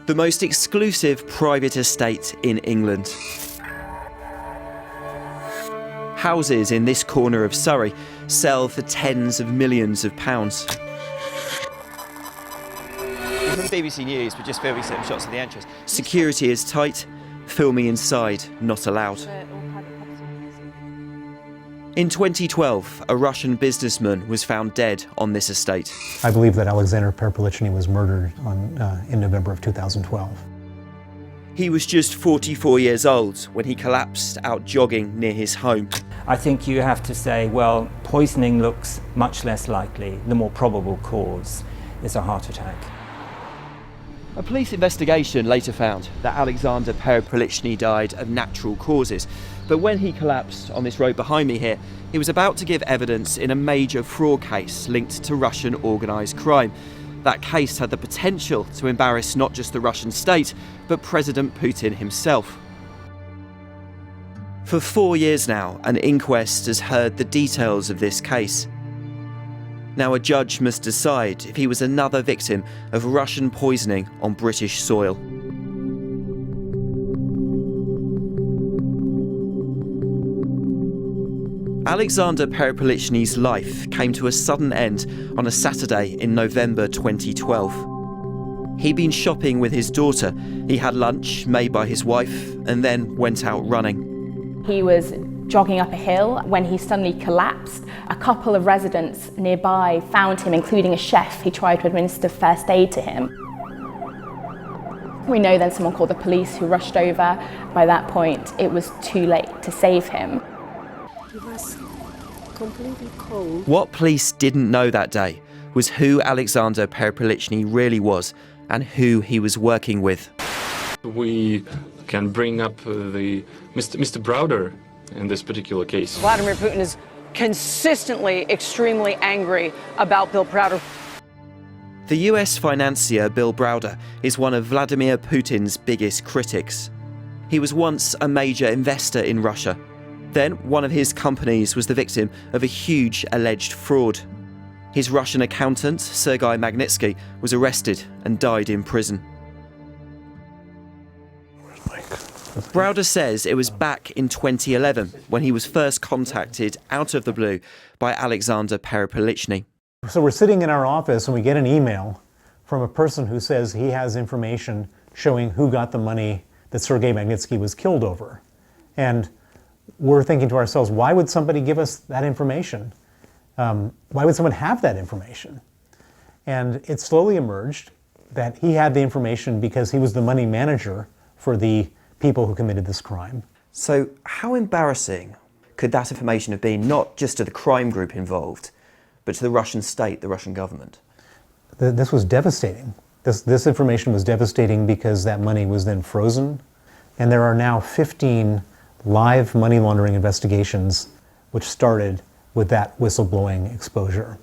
The most exclusive private estate in England. Houses in this corner of Surrey sell for tens of millions of pounds. From BBC News, we're just filming some shots of the entrance. Security is tight, filming inside not allowed. In 2012, a Russian businessman was found dead on this estate. I believe that Alexander Perepilichnyy was murdered in November of 2012. He was just 44 years old when he collapsed out jogging near his home. I think you have to say, well, poisoning looks much less likely. The more probable cause is a heart attack. A police investigation later found that Alexander Perepilichnyy died of natural causes. But when he collapsed on this road behind me here, he was about to give evidence in a major fraud case linked to Russian organised crime. That case had the potential to embarrass not just the Russian state, but President Putin himself. For 4 years now, an inquest has heard the details of this case. Now a judge must decide if he was another victim of Russian poisoning on British soil. Alexander Perepilichny's life came to a sudden end on a Saturday in November 2012. He'd been shopping with his daughter. He had lunch made by his wife and then went out running. He was jogging up a hill when he suddenly collapsed. A couple of residents nearby found him, including a chef who tried to administer first aid to him. We know then someone called the police who rushed over. By that point, it was too late to save him. He was completely cold. What police didn't know that day was who Alexander Perepilichnyy really was and who he was working with. We can bring up the Mr. Browder in this particular case. Vladimir Putin is consistently extremely angry about Bill Browder. The US financier Bill Browder is one of Vladimir Putin's biggest critics. He was once a major investor in Russia. Then one of his companies was the victim of a huge alleged fraud. His Russian accountant, Sergei Magnitsky, was arrested and died in prison. Browder says it was back in 2011 when he was first contacted out of the blue by Alexander Perepilichnyy. So we're sitting in our office and we get an email from a person who says he has information showing who got the money that Sergei Magnitsky was killed over. And we're thinking to ourselves, why would somebody give us that information? Why would someone have that information? And it slowly emerged that he had the information because he was the money manager for the people who committed this crime. So how embarrassing could that information have been, not just to the crime group involved, but to the Russian state, the Russian government? This was devastating. This information was devastating because that money was then frozen. And there are now 15 live money laundering investigations which started with that whistleblowing exposure.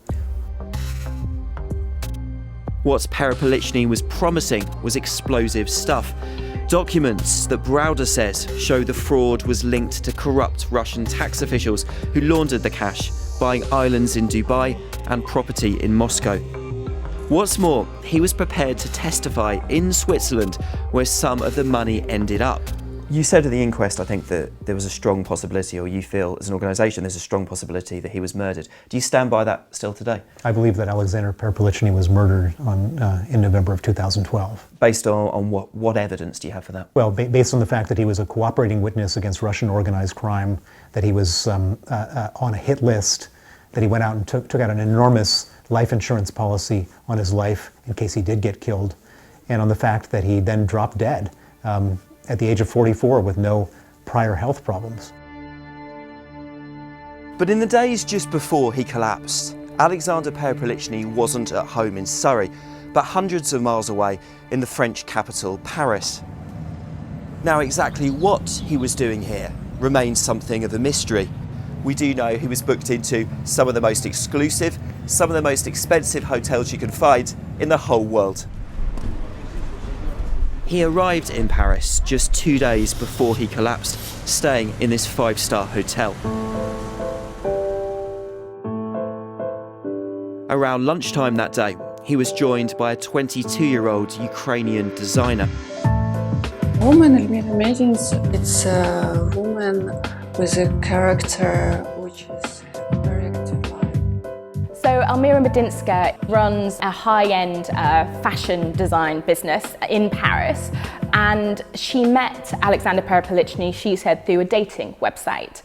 What Perepilichnyy was promising was explosive stuff. Documents that Browder says show the fraud was linked to corrupt Russian tax officials who laundered the cash, buying islands in Dubai and property in Moscow. What's more, he was prepared to testify in Switzerland where some of the money ended up. You said at the inquest, I think, that there was a strong possibility, or you feel as an organisation there's a strong possibility that he was murdered. Do you stand by that still today? I believe that Alexander Perepilichnyy was murdered in November of 2012. Based on what evidence do you have for that? Well, based on the fact that he was a cooperating witness against Russian organised crime, that he was on a hit list, that he went out and took out an enormous life insurance policy on his life in case he did get killed, and on the fact that he then dropped dead at the age of 44 with no prior health problems. But in the days just before he collapsed, Alexander Perepilichnyy wasn't at home in Surrey, but hundreds of miles away in the French capital, Paris. Now exactly what he was doing here remains something of a mystery. We do know he was booked into some of the most exclusive, some of the most expensive hotels you can find in the whole world. He arrived in Paris just 2 days before he collapsed, staying in this 5-star hotel. Around lunchtime that day, he was joined by a 22-year-old Ukrainian designer. Woman Elmira Medins, it's a woman with a character which is very active life. So Elmira Medinska runs a high-end fashion design business in Paris, and she met Alexander Perepilichnyy, she said, through a dating website.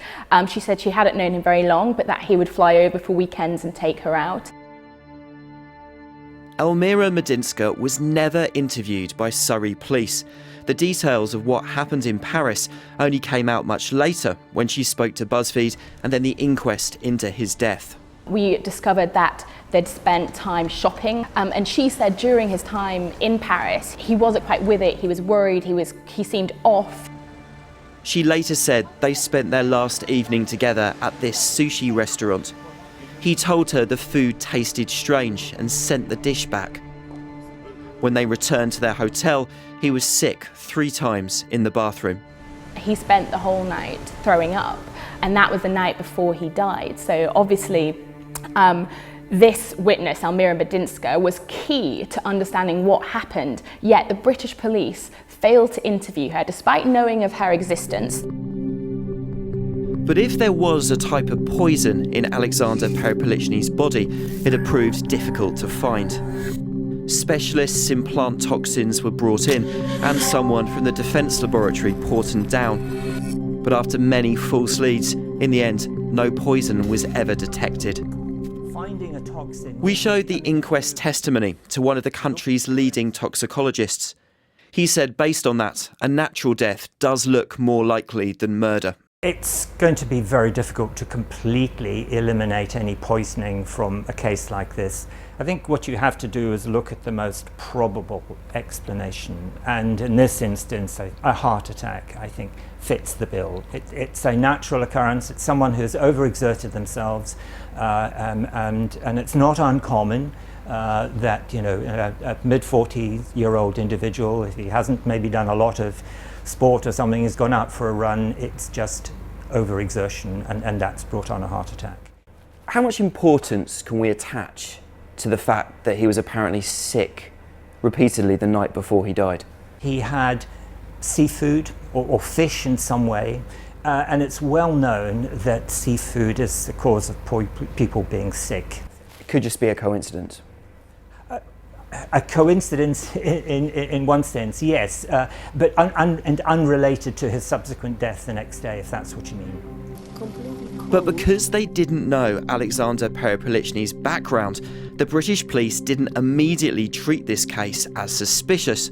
She said she hadn't known him very long, but that he would fly over for weekends and take her out. Elmira Medinska was never interviewed by Surrey police. The details of what happened in Paris only came out much later when she spoke to BuzzFeed and then the inquest into his death. We discovered that they'd spent time shopping, and she said during his time in Paris, he wasn't quite with it, he was worried, he seemed off. She later said they spent their last evening together at this sushi restaurant. He told her the food tasted strange and sent the dish back. When they returned to their hotel, he was sick 3 times in the bathroom. He spent the whole night throwing up, and that was the night before he died. So obviously, this witness, Elmira Medinska, was key to understanding what happened, yet the British police failed to interview her despite knowing of her existence. But if there was a type of poison in Alexander Perepilichny's body, it had proved difficult to find. Specialists in plant toxins were brought in, and someone from the Defence Laboratory Portoned down. But after many false leads, in the end, no poison was ever detected. Finding a toxin. We showed the inquest testimony to one of the country's leading toxicologists. He said, based on that, a natural death does look more likely than murder. It's going to be very difficult to completely eliminate any poisoning from a case like this. I think what you have to do is look at the most probable explanation, and in this instance a heart attack, I think, fits the bill. It's a natural occurrence. It's someone who's overexerted themselves, and it's not uncommon that, you know, a mid-40-year-old individual, if he hasn't maybe done a lot of sport or something, has gone out for a run, it's just overexertion, and that's brought on a heart attack. How much importance can we attach to the fact that he was apparently sick repeatedly the night before he died? He had seafood or fish in some way, and it's well known that seafood is the cause of people being sick. It could just be a coincidence. A coincidence in one sense, yes, but and unrelated to his subsequent death the next day, if that's what you mean. But because they didn't know Alexander Perepilichny's background, the British police didn't immediately treat this case as suspicious.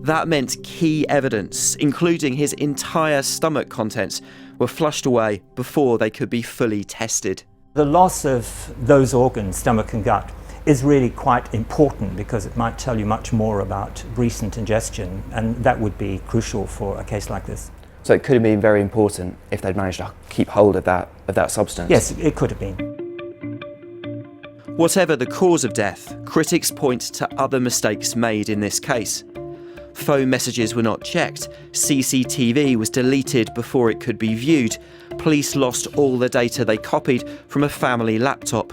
That meant key evidence, including his entire stomach contents, were flushed away before they could be fully tested. The loss of those organs, stomach and gut, is really quite important because it might tell you much more about recent ingestion, and that would be crucial for a case like this. So it could have been very important if they'd managed to keep hold of that substance. Yes, it could have been. Whatever the cause of death, critics point to other mistakes made in this case. Phone messages were not checked, CCTV was deleted before it could be viewed, police lost all the data they copied from a family laptop.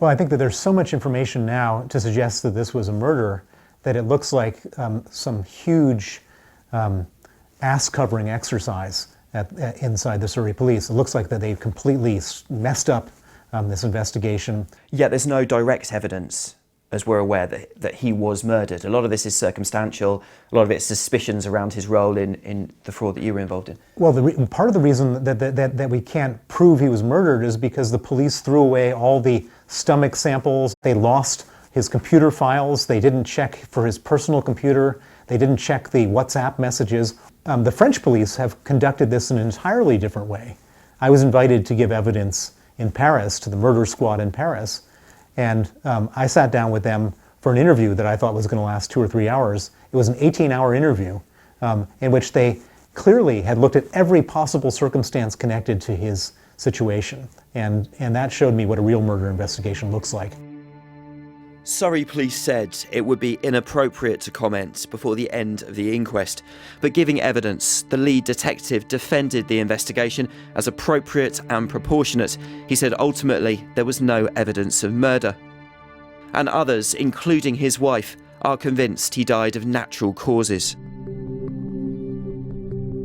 Well, I think that there's so much information now to suggest that this was a murder that it looks like some huge ass-covering exercise inside the Surrey police. It looks like that they've completely messed up this investigation. Yet there's no direct evidence, as we're aware, that he was murdered. A lot of this is circumstantial, a lot of it's suspicions around his role in the fraud that you were involved in. Well, part of the reason that we can't prove he was murdered is because the police threw away all the stomach samples. They lost his computer files. They didn't check for his personal computer. They didn't check the WhatsApp messages. The French police have conducted this in an entirely different way. I was invited to give evidence in Paris to the murder squad in Paris, and I sat down with them for an interview that I thought was going to last 2 or 3 hours. It was an 18-hour interview in which they clearly had looked at every possible circumstance connected to his situation, and that showed me what a real murder investigation looks like. Surrey police said it would be inappropriate to comment before the end of the inquest, but giving evidence, the lead detective defended the investigation as appropriate and proportionate. He said ultimately there was no evidence of murder. and others, including his wife, are convinced he died of natural causes.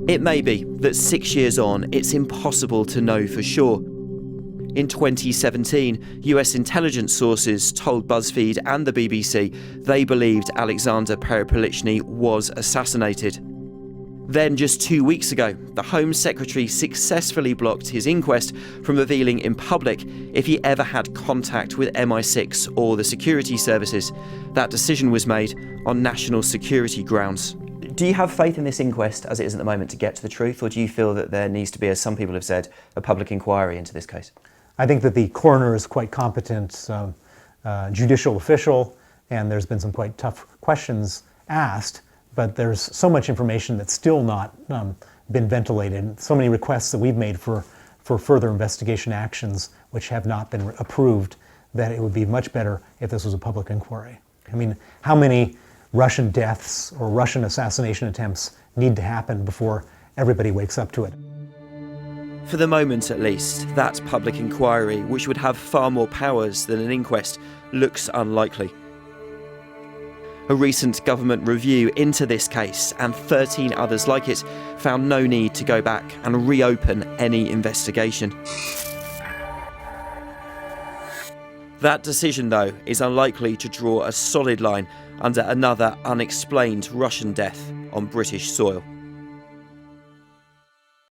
It may be that 6 years on, it's impossible to know for sure. In 2017, US intelligence sources told BuzzFeed and the BBC they believed Alexander Perepilichnyy was assassinated. Then, just 2 weeks ago, the Home Secretary successfully blocked his inquest from revealing in public if he ever had contact with MI6 or the security services. That decision was made on national security grounds. Do you have faith in this inquest as it is at the moment to get to the truth, or do you feel that there needs to be, as some people have said, a public inquiry into this case? I think that the coroner is quite competent judicial official, and there's been some quite tough questions asked, but there's so much information that's still not been ventilated, so many requests that we've made for further investigation actions which have not been approved, that it would be much better if this was a public inquiry. I mean, how many Russian deaths or Russian assassination attempts need to happen before everybody wakes up to it? For the moment at least, that public inquiry, which would have far more powers than an inquest, looks unlikely. A recent government review into this case, and 13 others like it, found no need to go back and reopen any investigation. That decision, though, is unlikely to draw a solid line under another unexplained Russian death on British soil.